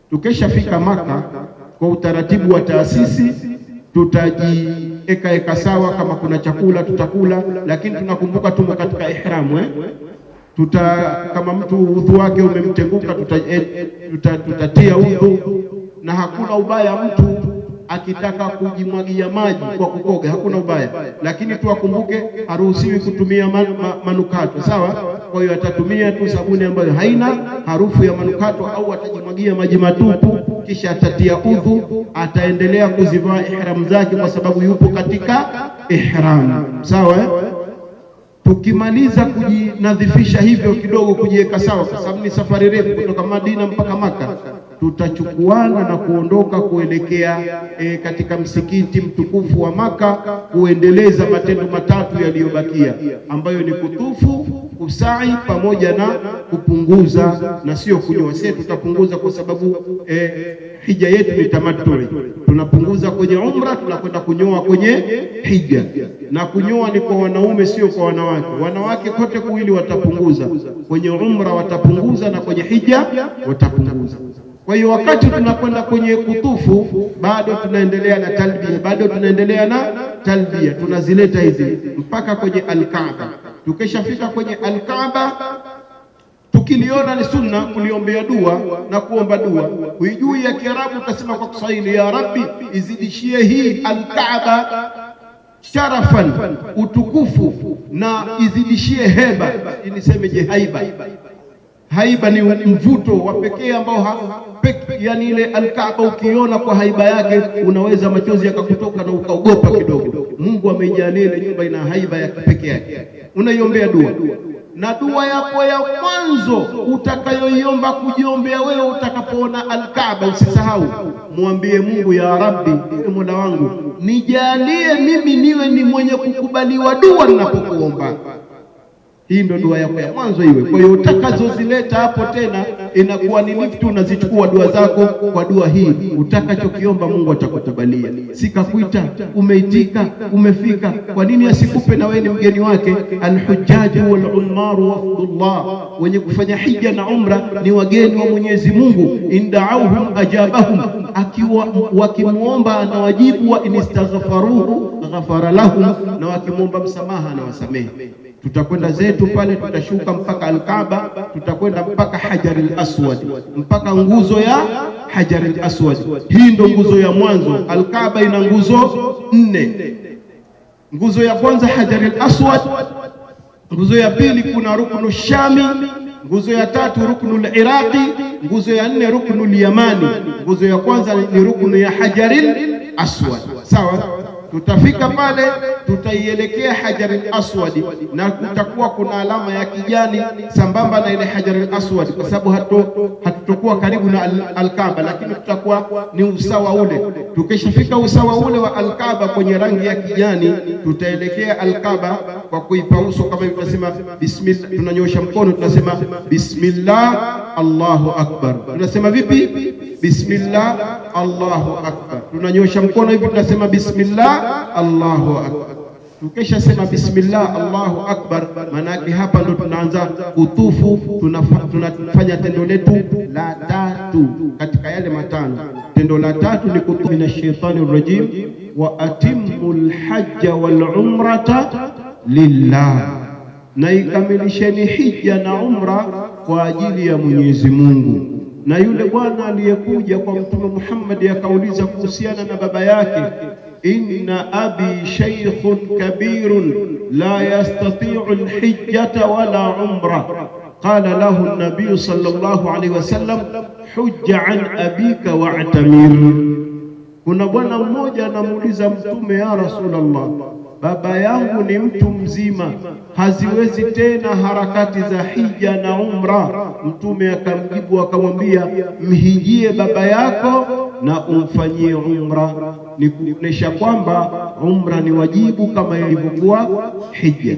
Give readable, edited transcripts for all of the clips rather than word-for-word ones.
Tukishafika Maka, kwa utaratibu wa taasisi tutajieka sawa, kama kuna chakula tutakula, lakini tunakumbuka tumo katika ihramu kama mtu udhu wake umemtenguka tutatia udhu, na hakuna ubaya mtu akitaka kujimwagia maji kwa kukoga, hakuna ubaya, lakini tuwakumbuke haruhusiwi kutumia manukato, sawa? Kwa hiyo atatumia tu sabuni ambayo haina harufu ya manukato, au atajimwagia maji matupu, kisha atatia udhu, ataendelea kuzivaa ihram zake kwa sababu yupo katika ihram, sawa? Tukimaliza kujinadhifisha hivyo kidogo, kujiweka sawa, kwa sababu ni safari refu kutoka Madina mpaka Maka, tutachukuana na kuondoka kuelekea katika msikiti mtukufu wa Maka, kuendeleza matendo matatu yaliyobakia, ambayo ni kutufu, kusai pamoja na kupunguza, na sio kunyoa. Sisi tutapunguza kwa sababu hija yetu ni tamattu. Tunapunguza kwenye umra, tunakwenda kunyoa kwenye hija, na kunyoa ni kwa wanaume, sio kwa wanawake. Wanawake kote kuwili watapunguza, kwenye umra watapunguza na kwenye hija watapunguza. Kwa hiyo wakati tunakwenda kwenye kutufu, bado tunaendelea na talbia, tunazileta hizi mpaka kwenye Al-Kaaba. Tukishafika kwenye Al-Kaaba, tukiliona ni sunna kuliombea dua na kuomba dua. Huijui ya Kiarabu, utasema kwa Kiswahili, ya Rabbi izidishie hii Al-Kaaba sharafan, utukufu, na izidishie heba. Nisemeje? Haiba ni mvuto wa pekee ambao yani ile Al-Kaaba ukiona kwa haiba yake unaweza machozi yakakutoka na ukaogopa kidogo. Mungu ameijalia ile nyumba ina haiba ya kipekee yake. Unaiombea dua, na dua yako ya mwanzo utakayoiomba kujiombea wewe utakapoona Al-Kaaba, usisahau muambie Mungu, ya Rabbi, Mola wangu, nijalie mimi niwe ni mwenye kukubaliwa dua ninapokuomba. Hii ndio dua yako ya mwanzo iwe. Kwa hiyo utakazozileta hapo tena inakuwa ni lift, unazichukua dua zako kwa dua hii. Utakachokiomba Mungu atakukubalia. Sikakuita, umeitika, umefika. Kwa nini asikupe na wewe ni mgeni wake? Alhujjaju wal umaru wafdullah, wenye kufanya hija na umra ni wageni wa Mwenyezi Mungu. Inda'auhum ajabahum, akiwa wakimuomba anawajibu, wa inistaghfaruhu ghafara lahum, na wakimuomba msamaha na wasamehe. Tutakwenda zetu pale, tutashuka mpaka Al-Kaaba, tutakwenda mpaka Hajar al-Aswad, mpaka nguzo ya Hajar al-Aswad. Hii ndo nguzo ya mwanzo. Al-Kaaba ina nguzo 4. Nguzo ya kwanza Hajar al-Aswad, nguzo ya pili kuna ruknu Shami, nguzo ya tatu ruknu al-Iraqi, nguzo ya 4 ruknu al-Yamani. Nguzo ya kwanza ni ruknu ya Hajar al-Aswad, sawa? Tutafika pale, tutaielekea Hajar al-Aswad, na kutakuwa kuna alama ya kijani sambamba na ile Hajar al-Aswad, kwa sababu hatutokuwa karibu na Al-Kaaba, lakini tutakuwa ni usawa ule. Tukishafika usawa ule wa Al-Kaaba kwenye rangi ya kijani, tutaelekea Al-Kaaba kwa kuipa uso kama hivi, tunasema bismillah, tunanyosha mkono, tunasema bismillah Allahu akbar. Tunasema vipi? Bismillah Allahu akbar. Tunanyosha mkono hivi, tunasema bismillah Allahu akbar. Tukisha sema bismillah Allahu akbar, manake hapa ndo tunaanza kutufu, tunafanya tendo letu la tatu katika yale matano. Tendo la tatu ni kutufu minash shaitani rajim, wa atimul hajja wal umrata lillah, na ikamilisheni hija na umra kwa ajili ya Mwenyezi Mungu. Na yule bwana aliyekuja kwa Mtume Muhammad akauliza kuhusiana na baba yake, inna abi shaykhun kabirun la yastati'u alhijjata wala umra. Qala lahu an-nabiy sallallahu alayhi wasallam, hujja an abika wa'tamir. Kuna bwana mmoja anamuuliza Mtume, ya Rasulullah, baba yangu ni mtu mzima, haziwezi tena harakati za hija na umra. Mtume akamjibu akamwambia, mhijie baba yako na umfanyie umra. Ni kuonesha kwamba umra ni wajibu kama ilivyokuwa hija.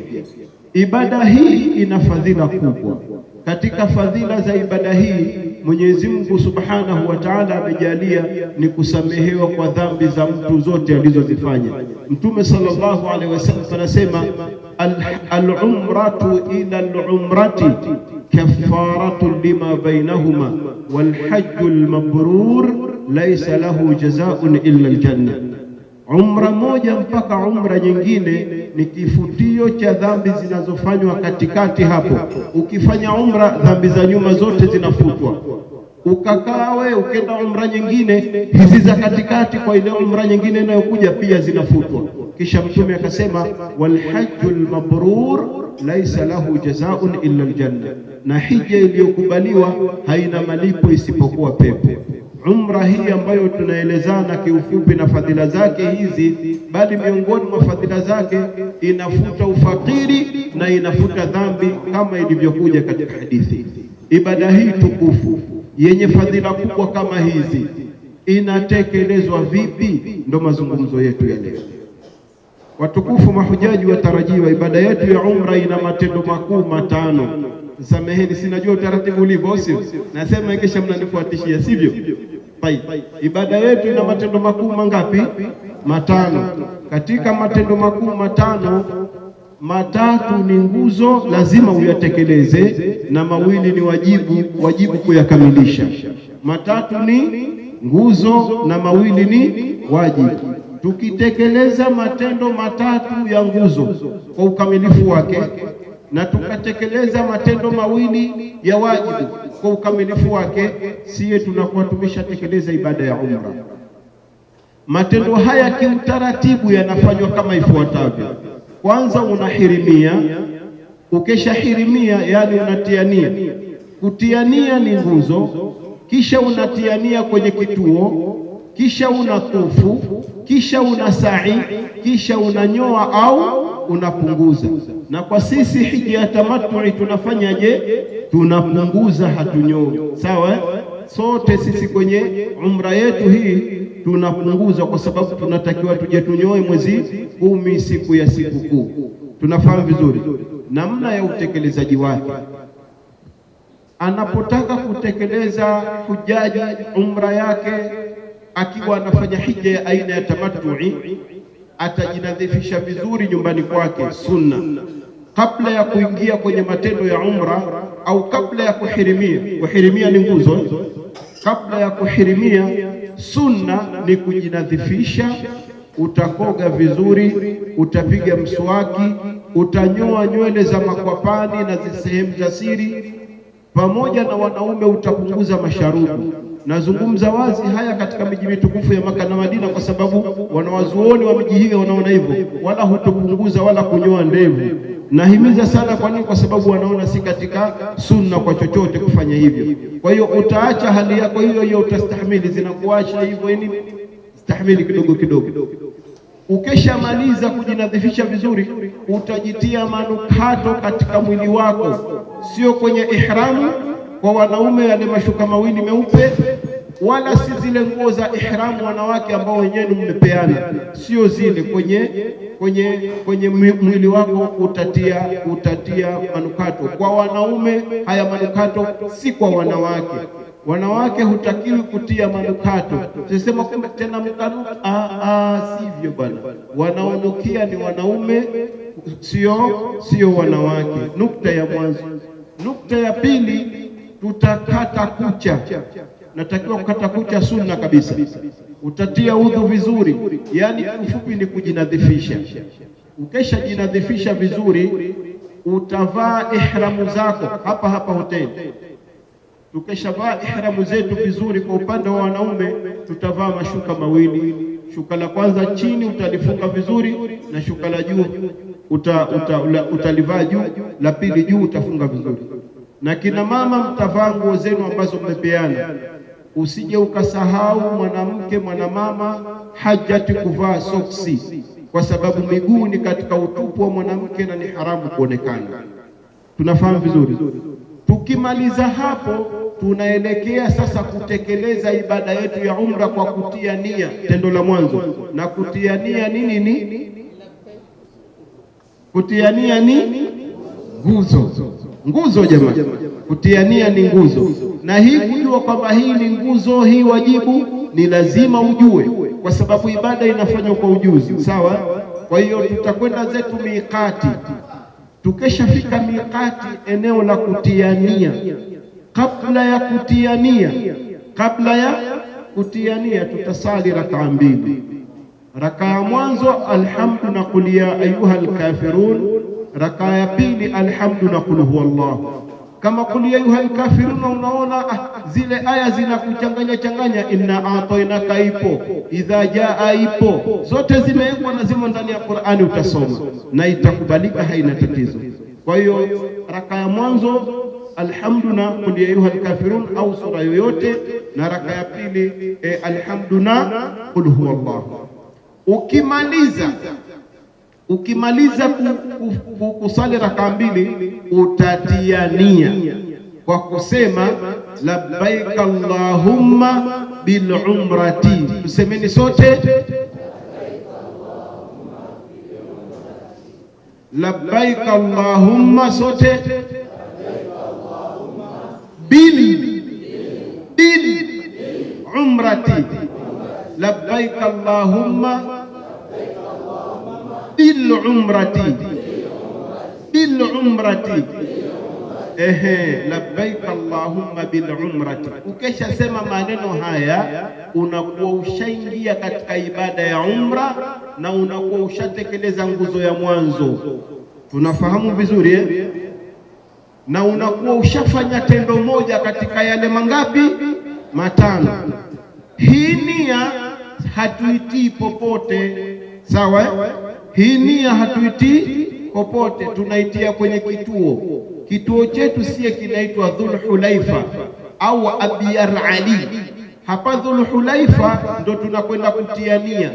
Ibada hii ina fadhila kubwa. Katika fadhila za ibada hii Mwenyezi Mungu Subhanahu wa Ta'ala amejalia ni kusamehewa kwa dhambi za mtu zote alizozifanya. Mtume sallallahu alaihi wasallam anasema, al-umratu ila al-umrati kafaratun lima bainahuma walhajjul mabrur laysa lahu jazaa'un illa aljanna. Umra moja mpaka umra nyingine ni kifutio cha dhambi zinazofanywa katikati hapo. Ukifanya umra, dhambi za nyuma zote zinafutwa. Ukakaa wewe ukenda umra nyingine, hizi za katikati kwa ile umra nyingine inayokuja pia zinafutwa. Kisha Mtume akasema walhajjul mabrur laisa lahu jazaa'un illa aljanna, na hija iliyokubaliwa haina malipo isipokuwa pepo. Umra hii ambayo tunaelezana kiufupi na fadhila zake hizi, bali miongoni mwa fadhila zake inafuta ufakiri na inafuta dhambi kama ilivyokuja katika hadithi. Ibada hii tukufu yenye fadhila kubwa kama hizi inatekelezwa vipi? Ndo mazungumzo yetu ya leo. Watukufu mahujaji watarajiwa, ibada yetu ya umra ina matendo makuu matano. Sameheni, sinajua utaratibu ulivyo, sio nasema kisha mnanifuatishia, sivyo? Ibada yetu ina matendo makuu mangapi? Matano. Katika matendo makuu matano, matatu ni nguzo, lazima uyatekeleze, na mawili ni wajibu kuyakamilisha. Matatu ni nguzo na mawili ni wajibu. Tukitekeleza matendo matatu ya nguzo kwa ukamilifu wake na tukatekeleza matendo mawili ya wajibu kwa ukamilifu wake, siye tunakuwa tumeshatekeleza ibada ya umra. Matendo haya kiutaratibu yanafanywa kama ifuatavyo. Kwanza unahirimia. Ukishahirimia, yani unatiania. Kutiania ni nguzo, kisha unatiania kwenye kituo, kisha unatufu, kisha unasai, kisha unanyoa au unapunguza. Na kwa sisi hija ya tamattu tunafanyaje? Tunapunguza, hatunyoi. Sawa? Sote sisi kwenye umra yetu hii tunapunguza, kwa sababu tunatakiwa tuje tunyoe mwezi 10 siku ya sikukuu. Tunafahamu vizuri namna ya utekelezaji wake. Anapotaka kutekeleza hujaji umra yake akiwa anafanya hija ya aina ya tamattu'i, atajinadhifisha vizuri nyumbani kwake, sunna, kabla ya kuingia kwenye matendo ya umra au kabla ya kuhirimia. Kuhirimia ni nguzo. Kabla ya kuhirimia, sunna ni kujinadhifisha. Utakoga vizuri, utapiga mswaki, utanyoa nywele za makwapani na sehemu za siri, pamoja na wanaume utapunguza masharubu. Nazungumza wazi haya katika miji mitukufu ya Maka na Madina, kwa sababu wanawazuoni wa miji hiyo wanaona hivyo, wala hutopunguza wala kunyoa ndevu. Nahimiza sana. Kwa nini? Kwa sababu wanaona si katika sunna kwa chochote kufanya hivyo. Kwa hiyo utaacha hali yako hiyo hiyo, utastahimili, zinakuacha hivyo, yani stahimili kidogo kidogo. Ukishamaliza kujinadhifisha vizuri, utajitia manukato katika mwili wako, sio kwenye ihramu. Kwa wanaume yale mashuka mawili meupe, wala si zile nguo za ihramu wanawake ambao wenyewe mmepeana, sio zile. Kwenye mwili wako utatia manukato. Kwa wanaume haya manukato si kwa wanawake. Wanawake hutakiwi kutia manukato. Tusema kumbe tena mkanuka, sivyo bwana. Wanaonukia ni wanaume, sio wanawake. Nukta ya mwanzo. Nukta ya pili, tutakata kucha. Natakiwa kukata kucha sunna kabisa. Utatia udhu vizuri, yani ufupi ni kujinadhifisha. Ukisha jinadhifisha vizuri, utavaa ihramu zako hapa hoteli. Tukishavaa ihramu zetu vizuri, kwa upande wa wanaume tutavaa mashuka mawili. Shuka la kwanza chini utalifunga vizuri, na shuka la juu utalivaa juu, la pili juu utafunga vizuri. Na kina mama mtavaa nguo zenu ambazo mmepeana. Usije ukasahau mwanamama hajati kuvaa soksi, kwa sababu miguu ni katika utupu wa mwanamke na ni haramu kuonekana. Tunafahamu vizuri. Tukimaliza hapo, tunaelekea sasa kutekeleza ibada yetu ya umra kwa kutia nia, tendo la mwanzo. Na kutia nia nini? Kutia nia ni nguzo jamani. Kutia nia ni nguzo, na hii kujua kwamba hii ni nguzo, hii wajibu, ni lazima ujue, kwa sababu ibada inafanywa kwa ujuzi. Sawa? Kwa hiyo tutakwenda zetu miqati. Tukeshafika miqati, eneo la kutiania, kabla ya kutiania tutasali rakaa mbili. Rakaa ya mwanzo alhamdu na qul ya ayyuhal kafirun, rakaa ya pili alhamdu na qul huwallahu. Kama qul ya ayyuhal kafirun unaona zile aya zinakuchanganya, inna a'tainaka ipo, idha jaa ipo, zote zimewekwa na zimo ndani ya Qur'ani, utasoma na itakubalika, haina tatizo. Kwa hiyo rakaa ya mwanzo alhamdu na qul ya ayyuhal kafirun au sura yoyote, na rakaa ya pili alhamdu na qul huwallahu. Ukimaliza kusali rakaa mbili, utatiania kwa kusema labbaik allahumma bil umrati. Tusemeni sote, labbaik allahumma, sote bil umrati, labbaik allahumma bil umrati, labbaik allahumma bil umrati. Ukisha sema maneno haya, unakuwa ushaingia katika ibada ya umra na unakuwa ushatekeleza nguzo ya mwanzo. Tunafahamu vizuri na unakuwa ushafanya tendo moja katika yale mangapi? Matano. Hii nia hatuitii popote, sawa? Hii nia hatuitii popote, tunaitia kwenye kituo. Kituo chetu sie kinaitwa Dhulhulaifa au Abiyar Ali. Hapa Dhulhulaifa ndo tunakwenda kutia nia.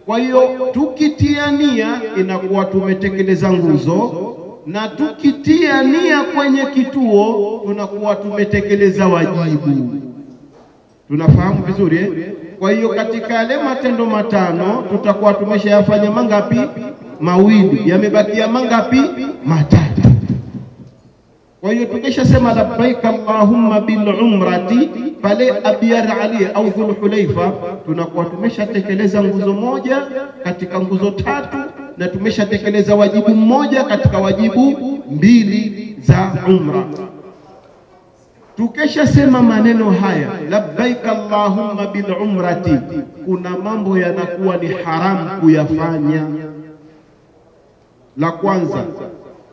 Kwa hiyo tukitia nia inakuwa tumetekeleza nguzo, na tukitia nia kwenye kituo tunakuwa tumetekeleza wajibu. Tunafahamu vizuri Kwa hiyo katika yale matendo matano tutakuwa tumeshayafanya mangapi? Mawili. Yamebakia mangapi? Matatu. Kwa hiyo tukishasema labbaik allahumma bil umrati pale Abiyar Ali au Dhulhulaifa, tunakuwa tumeshatekeleza nguzo moja katika nguzo tatu, na tumeshatekeleza wajibu mmoja katika wajibu mbili za umra. Tukishasema maneno haya labbaik allahumma bil umrati, kuna mambo yanakuwa ni haramu kuyafanya. La kwanza,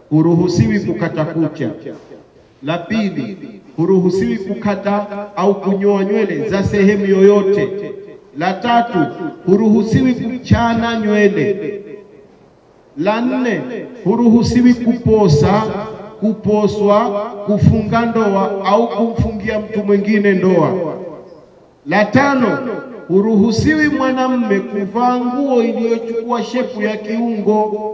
huruhusiwi kukata kucha. La pili, huruhusiwi kukata au kunyoa nywele za sehemu yoyote. La tatu, huruhusiwi kuchana nywele. La nne, huruhusiwi kuposwa, kufunga ndoa au kumfungia mtu mwingine ndoa. La tano, huruhusiwi mwanamume kuvaa nguo iliyochukua shepu ya kiungo,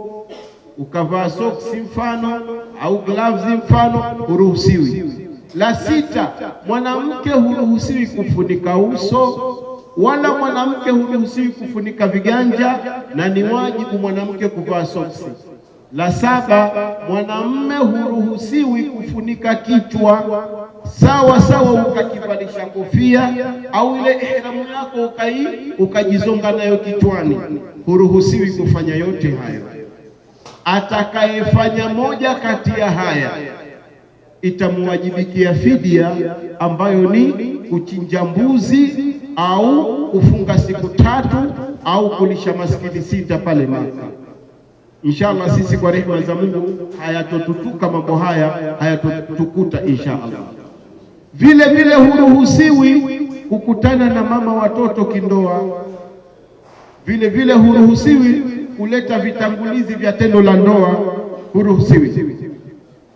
ukavaa soksi mfano au gloves mfano, huruhusiwi. La sita, mwanamke huruhusiwi kufunika uso, wala mwanamke huruhusiwi kufunika viganja, na ni wajibu mwanamke kuvaa soksi. La saba, mwanamume huruhusiwi kufunika kichwa, sawa sawa ukakivalisha kofia au ile ihramu yako ukajizonga nayo kichwani, huruhusiwi kufanya yote hayo. Atakayefanya moja kati ya haya itamwajibikia fidia, ambayo ni kuchinja mbuzi au kufunga siku 3 au kulisha maskini 6 pale Maka. Inshallah sisi kwa rehema za Mungu hayatotutuka mambo haya, hayatotukuta inshallah. Vile vile huruhusiwi kukutana na mama watoto kindoa. Vile vile huruhusiwi kuleta vitangulizi vya tendo la ndoa, huruhusiwi.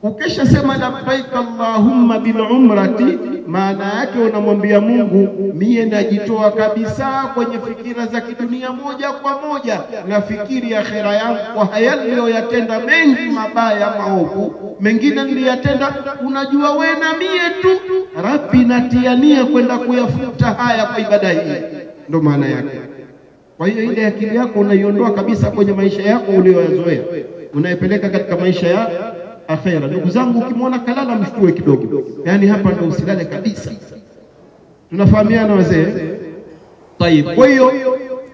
Ukisha sema labbaik allahumma bil umrati, maana yake unamwambia Mungu, mie najitoa kabisa kwenye fikira za kidunia moja kwa moja, na fikiri akhera yangu kwa haya niliyoyatenda mengi mabaya maovu, mengine niliyatenda unajua wewe na mie tu, Rabbi natiania kwenda kuyafuta haya kwa ibada hii. Ndo maana yake. Kwa hiyo ile akili yako unaiondoa kabisa kwenye maisha yako uliyoyazoea, unaipeleka katika maisha ya akhera. Ndugu zangu, ukimwona kalala mshtue kidogo, yaani hapa ndio usilale kabisa. Tunafahamiana wazee? Tayib. Kwa hiyo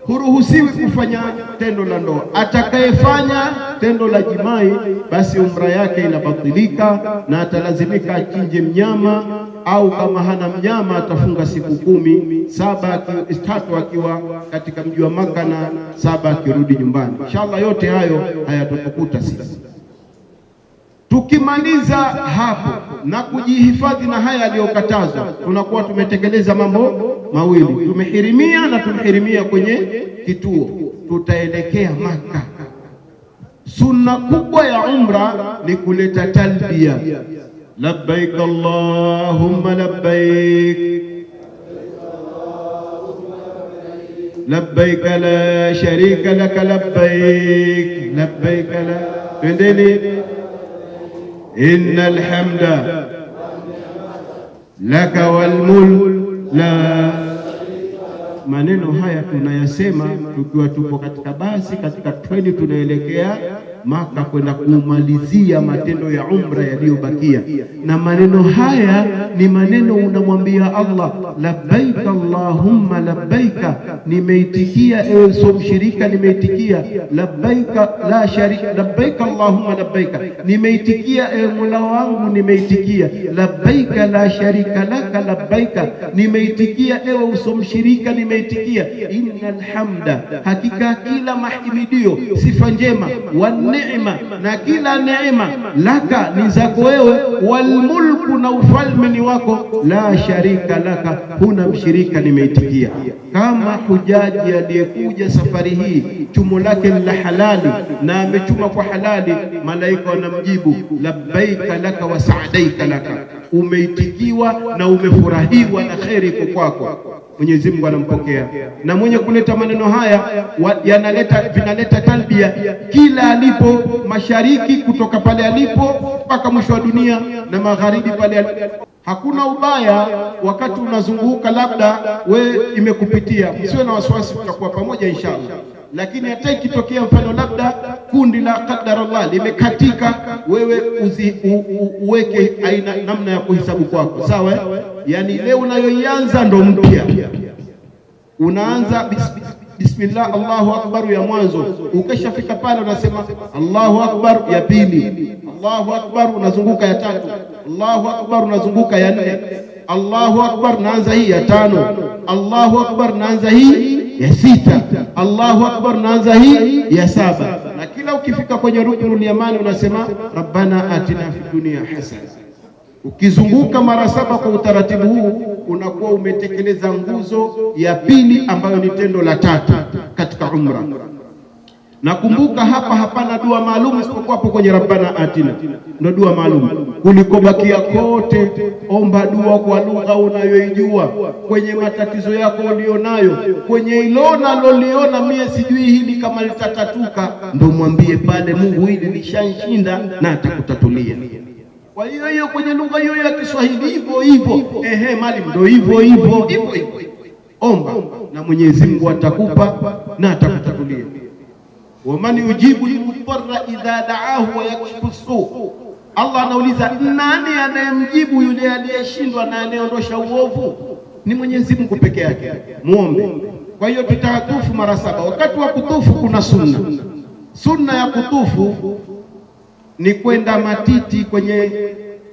huruhusiwi kufanya tendo la ndoa. Atakayefanya tendo la jimai, basi umra yake inabatilika na atalazimika achinje mnyama, au kama hana mnyama atafunga siku 10, 3 akiwa katika mji wa Maka na 7 akirudi nyumbani. Inshallah yote hayo hayatatukuta sisi. Tukimaliza hapo na kujihifadhi na haya aliyokatazwa, tunakuwa tumetekeleza mambo mawili, tumehirimia na tumehirimia kwenye kituo, tutaelekea Maka. Sunna kubwa ya umra ni kuleta talbia, labbaik allahumma labbaik, labbaik la sharika laka labbaik, labbaik la pendeni innal hamda laka wal mulk la. Maneno haya tunayasema tukiwa tupo katika basi, katika treni tunaelekea Maka kwenda kumalizia matendo ya umra yaliyobakia. Na maneno haya ni maneno unamwambia Allah, labbaik allahumma labbaika, nimeitikia ewe sio mshirika, nimeitikia labbaika la sharika, labbaik allahumma labbaika, nimeitikia ewe Mola wangu, nimeitikia labbaika la sharika laka labbaika, nimeitikia ewe usio mshirika, nimeitikia innal hamda, hakika kila mahimidio, sifa njema, neema na kila neema, laka ni zako wewe, wal mulku na ufalme ni wako, la sharika laka, huna mshirika, nimeitikia. Kama hujaji aliyekuja safari hii chumo lake la halali na amechuma kwa halali, malaika wanamjibu labbaika laka wa saadaika laka, umeitikiwa na umefurahiwa na kheri iko kwako. Mwenyezi Mungu anampokea. Na mwenye kuleta maneno haya vinaleta talbia kila alipo, mashariki kutoka pale alipo mpaka mwisho wa dunia, na magharibi pale alipo. Hakuna ubaya wakati unazunguka, labda we imekupitia, msiwe na wasiwasi, tutakuwa pamoja inshallah. Lakini hata ikitokea mfano labda kundi la qadar Allah limekatika, wewe uweke aina namna ya kuhesabu kwako, sawa? Yani leo unayoianza ndo mpya, unaanza bismillah Allahu akbar ya mwanzo, ukishafika pale unasema Allahu akbar ya pili, Allahu akbar unazunguka ya tatu, Allahu akbar unazunguka ya 4, Allahu akbar naanza hii ya 5, Allahu akbar naanza hii ya 6, Allahu akbar naanza hii ya 7. Na kila ukifika kwenye rukunul yamani unasema rabbana atina fid dunya hasana. Ukizunguka mara 7 kwa utaratibu huu, unakuwa umetekeleza nguzo ya pili ambayo ni tendo la 3 katika umra. Nakumbuka hapa hapana dua maalum isipokuwa hapo kwenye rabbana atina, ndio dua maalum. Kulikobakia kote, omba dua kwa lugha unayoijua, kwenye matatizo yako ulionayo, kwenye ilo naloliona mie sijui hili kama litatatuka, ndio mwambie pale Mungu, hili lishanshinda na atakutatulia. Kwa hiyo kwenye lugha hiyo ya Kiswahili hivyo hivyo, mali ndio hivyo hivyo, omba na Mwenyezi Mungu atakupa na atakutatulia. Waman yujibu al-mudtarra idha da'ahu wa yakshifu su. Allah anauliza, nani anayemjibu yule aliyeshindwa na anayeondosha uovu? Ni Mwenyezi Mungu peke yake, muombe. Kwa hiyo tutatufu mara 7. Wakati wa kutufu kuna sunna. Sunna ya kutufu ni kwenda matiti kwenye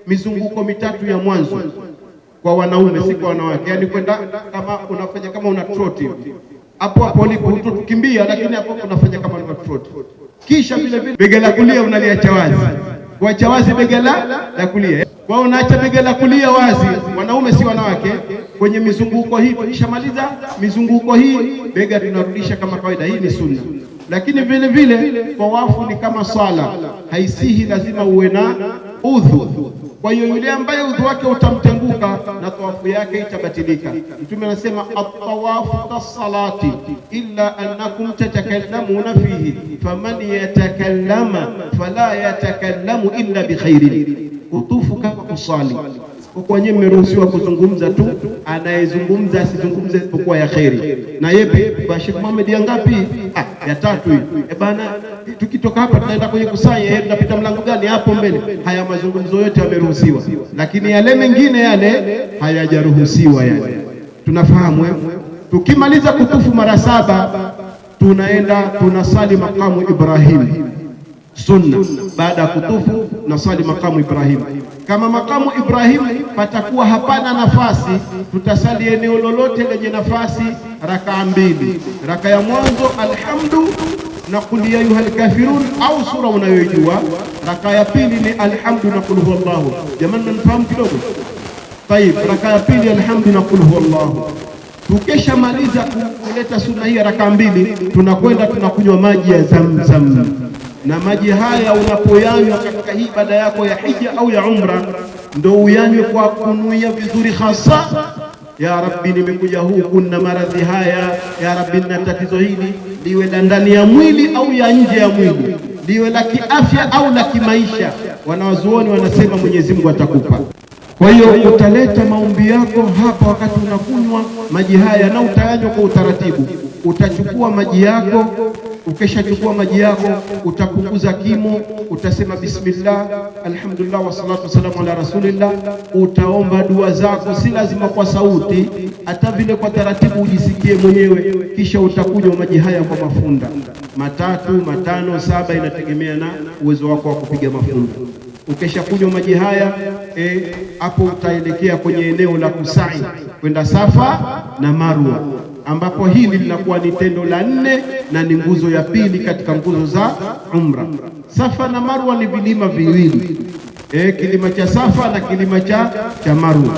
mizunguko mitatu ya mwanzo kwa wanaume, si kwa wanawake. Yani kwenda kama unafanya kama una trot hapo hapo ulipo, tukimbia, lakini hapo unafanya kama una trot. Kisha vile vile bega la kulia unaliacha wazi, kuacha wazi bega la kulia. Kwa unaacha bega la kulia wazi, wanaume si wanawake, kwenye mizunguko hii. Tukishamaliza mizunguko hii, bega tunarudisha kama kawaida. Hii ni sunna. Lakini vile vile tawafu ni kama swala, haisihi, lazima uwe na udhu. Kwa hiyo yule ambaye udhu wake utamtenguka na tawafu yake itabatilika. Mtume anasema at-tawafu kas-salati illa annakum tatakallamuna fihi faman yatakallama fala yatakallamu illa bi khairin. Utufu kama kusali, kwa nyenye mmeruhusiwa kuzungumza tu, anayezungumza asizungumze isipokuwa ya khairi. Na yepi ba Sheikh Muhammad ya ngapi? Ya 3 hii. Bana, tukitoka hapa tunaenda kwenye kusanya, tunapita mlango gani hapo mbele? Haya mazungumzo yote yameruhusiwa, lakini yale mengine yale hayajaruhusiwa. Yale tunafahamu. Tukimaliza kutufu mara 7 tunaenda tunasali makamu Ibrahim sunna. Baada ya kutufu nasali makamu Ibrahim. Kama makamu Ibrahim patakuwa hapana nafasi, tutasali eneo lolote lenye nafasi rakaa mbili. Raka ya mwanzo alhamdu na qul ya ayyuhal kafirun au sura unayojua. Raka ya pili ni alhamdu na qul huwallahu. Jamani, mnafahamu kidogo? Tayib, raka ya pili alhamdu na qul huwallahu. Tukisha maliza kuleta sunna hii raka mbili, tunakwenda tunakunywa maji ya Zamzam. Na maji haya unapoyanywa katika hii ibada yako ya hija au ya umra, ndo uyanywe kwa kunuia vizuri, hasa ya Rabbi, nimekuja huku na maradhi haya, ya Rabbi na tatizo hili, liwe la ndani ya mwili au ya nje ya mwili, liwe la kiafya au la kimaisha. Wanawazuoni wanasema Mwenyezi Mungu atakupa. Kwa hiyo utaleta maombi yako hapa wakati unakunywa maji haya, na utayanywa kwa utaratibu. Utachukua maji yako, ukishachukua maji yako utapunguza kimo, utasema bismillah, alhamdulillah, wassalatu wassalamu ala rasulillah. Utaomba dua zako, si lazima kwa sauti, hata vile kwa taratibu ujisikie mwenyewe. Kisha utakunywa maji haya kwa mafunda 3, 5, 7, inategemea na uwezo wako wa kupiga mafunda. Ukisha kunywa maji haya hapo utaelekea kwenye eneo la kusai kwenda Safa na Marwa, ambapo hili linakuwa ni tendo la 4 na ni nguzo ya pili katika nguzo za umra. Safa na Marwa ni vilima viwili, kilima cha Safa na kilima cha Marwa.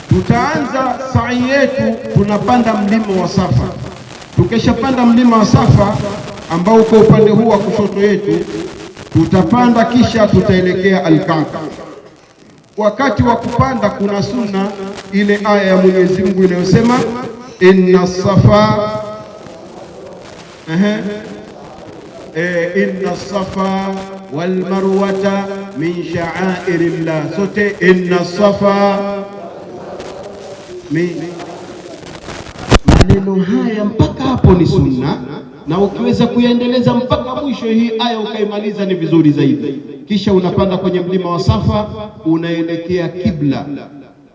Tutaanza sa'i yetu, tunapanda mlima wa Safa. Tukishapanda mlima wa Safa ambao uko upande huu wa kushoto yetu, tutapanda kisha tutaelekea Al-Kaaba. Wakati wa kupanda kuna sunna ile aya ya Mwenyezi Mungu inayosema inna safa inna safa wal marwata min sha'airillah. Sote inna safa maneno haya mpaka hapo ni sunna, na ukiweza kuyaendeleza mpaka mwisho hii aya ukaimaliza ni vizuri zaidi. Kisha unapanda kwenye mlima wa Safa, unaelekea kibla.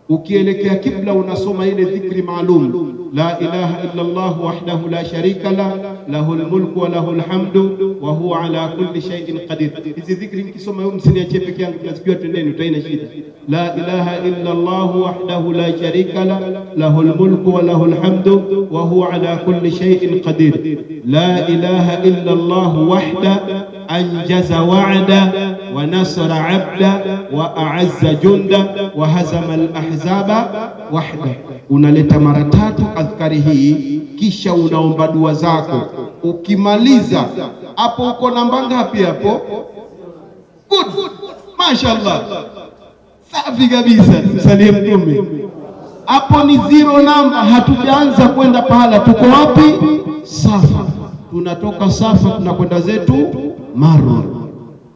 Ukielekea kibla unasoma ile dhikri maalum, la ilaha illa Allah wahdahu la sharika la lahul mulku wa lahul hamdu wa huwa ala kulli shay'in qadir. Hizi dhikri nikisoma wewe msiniachie peke yangu, tunasikia tendeni, utaina shida. La ilaha illa Allah wahdahu la sharika la lahul mulku wa lahul hamdu wa huwa ala kulli shay'in qadir. La ilaha illa Allah wahda anjaza wa'da wa nasara 'abda wa a'azza junda wa hazama al-ahzaba wahda. Unaleta mara 3 adhkari hii, kisha unaomba dua zako. Ukimaliza hapo, uko namba ngapi hapo? Good, mashaallah, safi kabisa. Msalie Mtume. Hapo ni 0 namba, hatujaanza kwenda pahala. Tuko wapi? Safa. Tunatoka Safa tunakwenda zetu Marwa.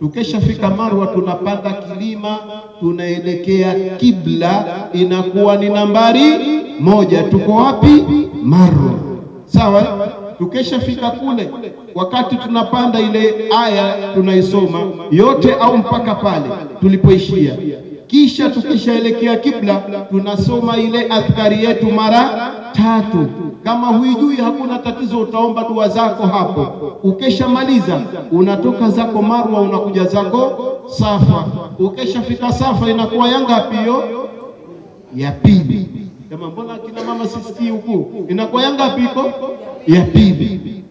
Tukishafika Marwa tunapanda kilima, tunaelekea kibla, inakuwa ni nambari 1. Tuko wapi? Marwa. Sawa. Tukishafika kule, wakati tunapanda ile aya tunaisoma yote au mpaka pale tulipoishia. Kisha tukishaelekea kibla tunasoma ile adhkari yetu mara 3. Kama huijui hakuna tatizo, utaomba dua zako hapo. Ukishamaliza unatoka zako Marwa unakuja zako Safa. Ukishafika Safa inakuwa ya ngapi hiyo? Ya pili. Kama mbona kina mama sisikii huku, inakuwa ya ngapi iko? Ya pili.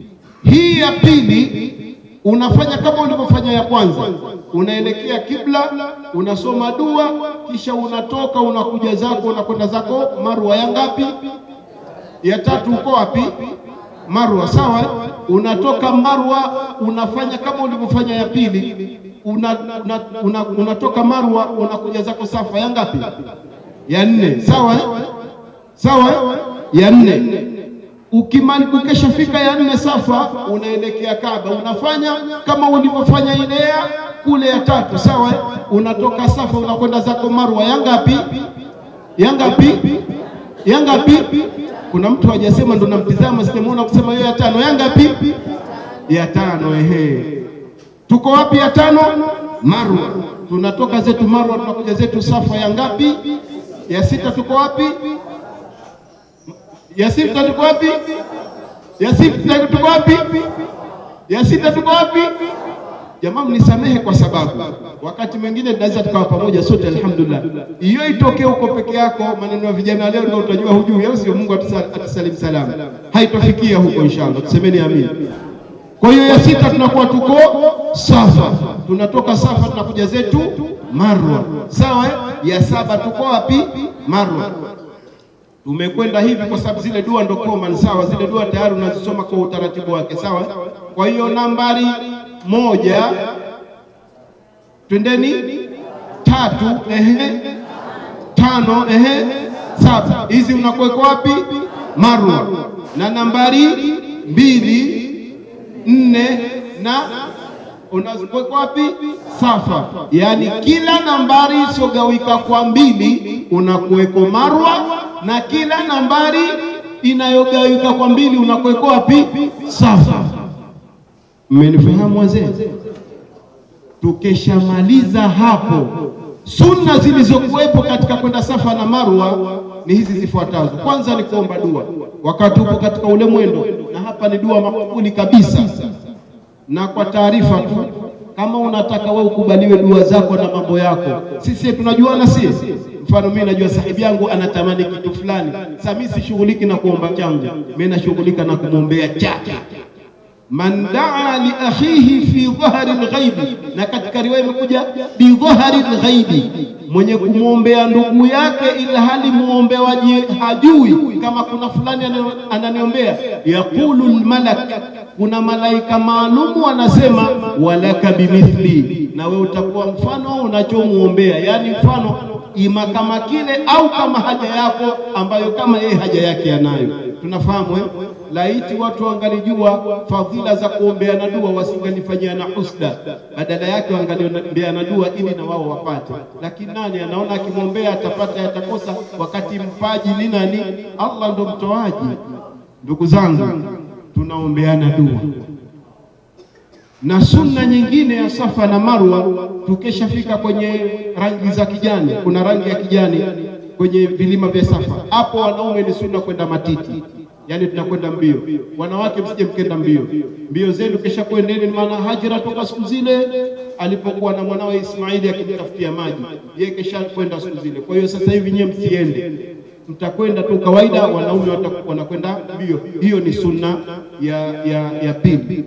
Hii ya pili unafanya kama ulivyofanya ya kwanza, unaelekea kibla, unasoma dua, kisha unatoka unakuja zako unakwenda zako Marwa. Ya ngapi? Ya 3. Uko wapi? Marwa. Sawa. Unatoka Marwa unafanya kama ulivyofanya ya pili, unatoka Marwa unakuja zako Safa. Ya ngapi? Ya 4. Sawa. Sawa. Ya 4. Ukishafika ya 4 Safa unaelekea Kaaba, unafanya kama ulivyofanya ile ya kule ya 3. Sawa. Unatoka Safa unakwenda zako Marwa. Ya ngapi? Ya ngapi? Ya ngapi? Kuna mtu hajasema, ndo namtizama sijamuona kusema hiyo ya 5. Ya ngapi? Ya 5. Tuko wapi ya 5? Marwa. Tunatoka zetu Marwa tunakuja zetu Safa. Ya ngapi? Ya 6. Tuko wapi? Ya 6 tuko wapi? Ya sita tuko wapi? Ya sita tuko wapi? Jamaa mnisamehe kwa sababu wakati mwingine tunaweza tukawa pamoja sote alhamdulillah. Hiyo itokee uko peke yako, maneno ya vijana leo ndio utajua hujui, au sio? Mungu atusalim salama. Haitofikia huko inshallah. Tusemeni amin. Kwa hiyo ya sita tunakuwa tuko Safa. Tunatoka Safa tunakuja zetu Marwa. Sawa? Ya saba tuko wapi? Marwa. Tumekwenda hivi kwa sababu zile dua ndo common. Sawa? Zile dua tayari unazisoma kwa utaratibu wake. Sawa? Kwa hiyo nambari 1, twendeni 3, 5, 7. Hizi unakuweka wapi? Marwa. Na nambari 2, 4 na unakuweka wapi? Safa. Yani kila nambari isiyogawika kwa 2 unakuweka Marwa, na kila nambari inayogawika kwa 2 unakuweka wapi? Safa. Mmenifahamu wazee? Tukeshamaliza hapo, sunna zilizokuwepo katika kwenda Safa na Marwa ni hizi zifuatazo. Kwanza ni kuomba dua wakati upo katika ule mwendo, na hapa ni dua makubuli kabisa. Na kwa taarifa tu, kama unataka wewe ukubaliwe dua zako na mambo yako, sisi tunajuana sisi. Mfano mimi najua sahibi yangu anatamani kitu fulani, sasa mimi sishughuliki na kuomba changu, mimi nashughulika na kumwombea chake. Man daa li akhihi fi dhahri al-ghaibi, na katika riwaya imekuja bi dhahri al-ghaibi, mwenye kumwombea ndugu yake ila hali muombewaji hajui kama kuna fulani ananiombea. Yaqulu al-malak, kuna malaika maalumu wanasema walaka bimithli, na wewe utakuwa mfano unachomuombea, yani mfano ima kama kile au kama haja yako ambayo kama yeye haja yake anayo. Tunafahamu laiti watu wangalijua fadhila za kuombeana dua wasingalifanyana husda, badala yake wangaliombea dua ili na wao wapate. Lakini nani anaona akimwombea atapata atakosa, wakati mpaji ni nani? Allah ndo mtoaji. Ndugu zangu, tunaombeana dua. Na sunna nyingine ya Safa na Marwa, tukeshafika kwenye rangi za kijani, kuna rangi ya kijani kwenye vilima vya Safa. Hapo wanaume ni sunna kwenda matiti, yani tunakwenda mbio. Wanawake msije mkenda mbio. Mbio zenu kisha kwendeni, maana Hajira toka siku zile alipokuwa na mwanawe Ismaili akimtafutia maji, yeye kisha kwenda siku zile. Kwa hiyo sasa hivi nyewe msiende, mtakwenda tu kawaida, wanaume wanakwenda mbio. Hiyo ni sunna ya pili.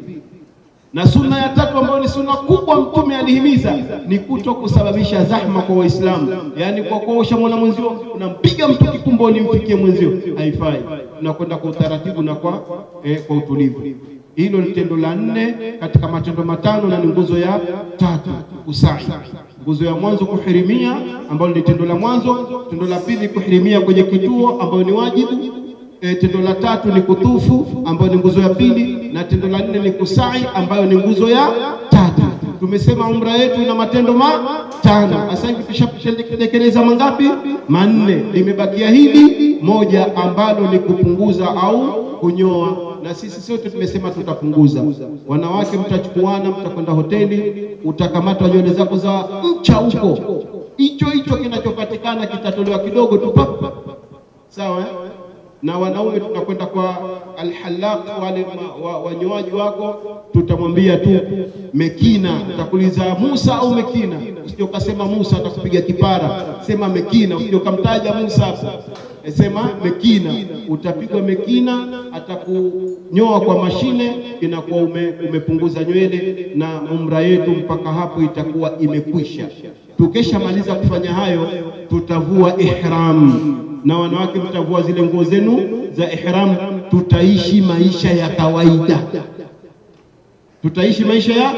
Na sunna ya tatu ambayo ni sunna kubwa Mtume alihimiza ni kuto kusababisha zahma kwa Waislamu. Yani kwa kuosha mwana mwenzio unampiga mtu kikumboni mfikie mwenzio, haifai. Tunakwenda kwa utaratibu na kwa utulivu. Hilo ni tendo la 4 katika matendo matano, na ni nguzo ya 3 kusai. Nguzo ya mwanzo kuhirimia, ambayo ni tendo la mwanzo. Tendo la pili kuhirimia kwenye kituo, ambayo ni wajibu. Tendo la 3 ni kutufu, ambayo ni nguzo ya pili, na tendo la 4 ni kusai, ambayo ni nguzo ya 3. Tumesema umra yetu ina matendo 5. Sasa hivi tushatekeleza mangapi? 4. Limebakia hili moja ambalo ni kupunguza au kunyoa, na sisi sote tumesema tutapunguza. Wanawake mtachukuana, mtakwenda hoteli, utakamatwa nywele zako za mcha huko, hicho kinachopatikana kitatolewa kidogo tu, sawa. Na wanaume tunakwenda kwa alhalaq, wale wanyoaji wako, tutamwambia tu mekina. Utakuuliza Musa au mekina, usije ukasema Musa atakupiga kipara, sema mekina. Usije ukamtaja Musa hapo, sema mekina. Utapigwa mekina, atakunyoa kwa mashine, inakuwa umepunguza nywele, na umra yetu mpaka hapo itakuwa imekwisha. Tukeshamaliza kufanya hayo, tutavua ihram, na wanawake mtavua zile nguo zenu za ihram. Tutaishi maisha ya kawaida, tutaishi maisha ya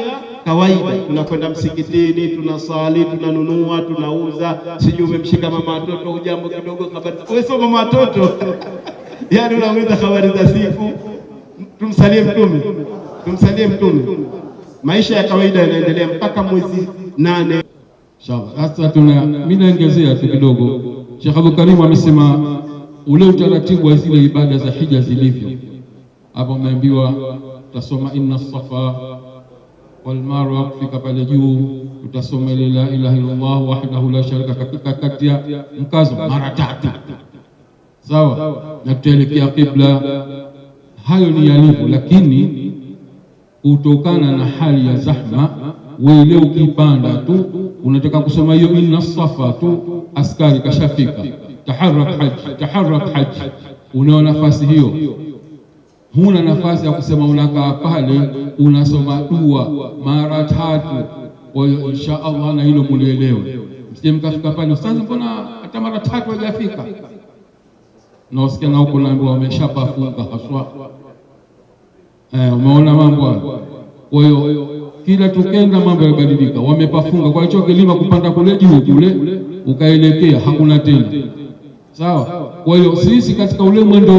kawaida. Tunakwenda msikitini, tunasali, tunanunua, tunauza. Sijui umemshika mama watoto, hujambo kidogo, habari. Wewe sio mama watoto yani unauliza habari za siku. Tumsalie Mtume. Maisha ya kawaida yanaendelea mpaka mwezi 8 inshallah. Sasa mimi naongezea tu kidogo. Sheikh Abdul Karim amesema ule utaratibu wa zile ibada za hija zilivyo. Hapo umeambiwa tutasoma inna safa wal marwa, kufika pale juu tutasoma la ilaha illallah wahdahu la sharika katika kati ya mkazo mara 3, sawa. Na tutaelekea qibla, hayo ni yalivyo, lakini kutokana na hali ya zahma, wewe leo ukipanda tu unataka kusoma hiyo inna safa tu, askari kashafika, taharrak haji, una nafasi hiyo, huna nafasi ya kusema unakaa pale unasoma dua mara 3. Kwa hiyo insha Allah na hilo mulielewe, msije mkafika pale ustazi, mbona hata mara 3 hajafika, na usikia na huko naambiwa wameshapafunga haswa. Umeona mambo hayo. Kwa hiyo kila tukenda mambo yabadilika, wamepafunga. Kwa hiyo kilima kupanda kule juu kule ukaelekea hakuna tena, sawa. Kwa hiyo sisi katika ule mwendo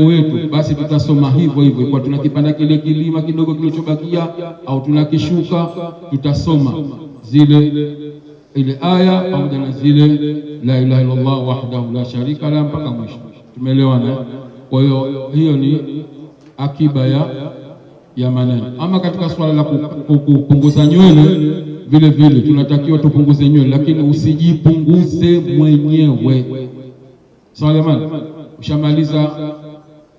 wetu basi tutasoma hivyo hivyo, kwa tunakipanda kile kilima kidogo kilichobakia au tunakishuka, tutasoma ile aya pamoja na zile la ilaha illallah wahdahu la sharika la mpaka mwisho. Tumeelewana? Kwa hiyo hiyo ni akiba ya maneno. Ama katika swala la kupunguza nywele, vile vile tunatakiwa tupunguze nywele, lakini usijipunguze mwenyewe. Sawa jamani? Ushamaliza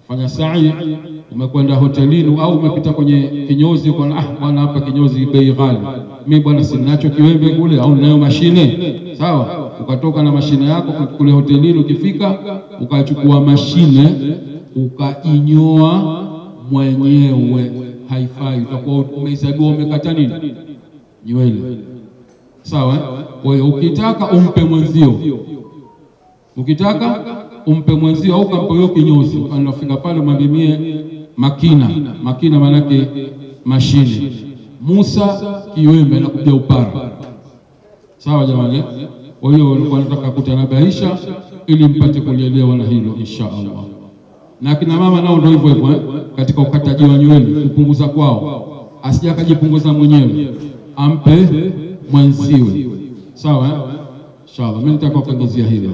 fanya sa'i, umekwenda hotelini au umepita kwenye kinyozi, kwa bwana hapa kinyozi bei ghali, mimi bwana sinacho kiwembe kule au nayo mashine, sawa. Ukatoka na mashine yako kule hotelini, ukifika ukachukua mashine ukainyoa mwenyewe, haifai, utakuwa umehesabiwa umekata nini, nywele, sawa. Kwa hiyo ukitaka umpe mwenzio, au kampa hiyo kinyozi, anafika pale mwambie makina manake mashine, Musa kiwembe na kuja upara, sawa jamani. Kwa hiyo nilikuwa nataka kutanabahisha ili mpate kulielewa na hilo insha Allah. Na kina mama nao ndio hivyo hivyo katika ukataji wa nywele, kupunguza kwao, asije akajipunguza mwenyewe, ampe mwenziwe, sawa. Inshallah mimi nitaka kuongezea hilo.